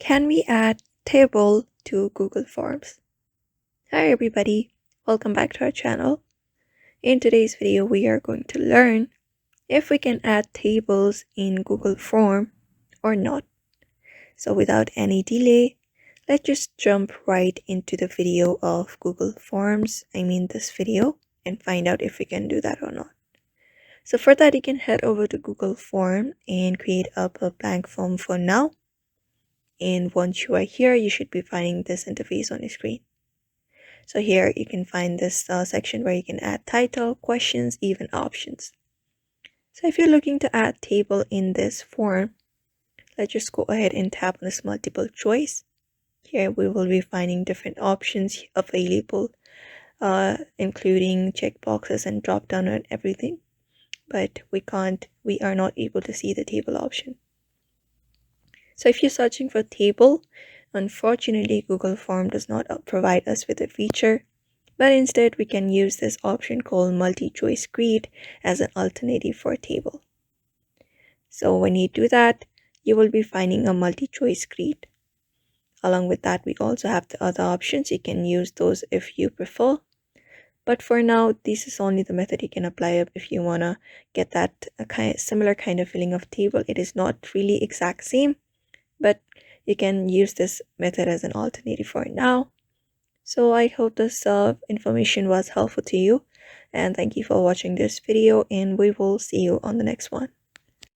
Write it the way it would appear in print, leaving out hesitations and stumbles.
Can we add table to Google Forms? Hi everybody, welcome back to our channel. In today's video, we are going to learn if we can add tables in Google Form or not. So without any delay, let's just jump right into the video of Google Forms, this video, and find out if we can do that or not. So for that, you can head over to Google Form and create up a blank form for now. And once you are here, you should be finding this interface on your screen. So here you can find this section where you can add title, questions, even options. So if you're looking to add table in this form, let's just go ahead and tap on this multiple choice. Here we will be finding different options available, including checkboxes and drop down and everything. But we are not able to see the table option. So if you're searching for table, unfortunately Google Form does not provide us with a feature, but instead we can use this option called multi-choice grid as an alternative for table. So when you do that, you will be finding a multi-choice grid. Along with that, we also have the other options. You can use those if you prefer. But for now, this is only the method you can apply if you want to get that similar kind of feeling of table. It is not really exact same, but you can use this method as an alternative for now. So I hope this information was helpful to you, and thank you for watching this video, and we will see you on the next one.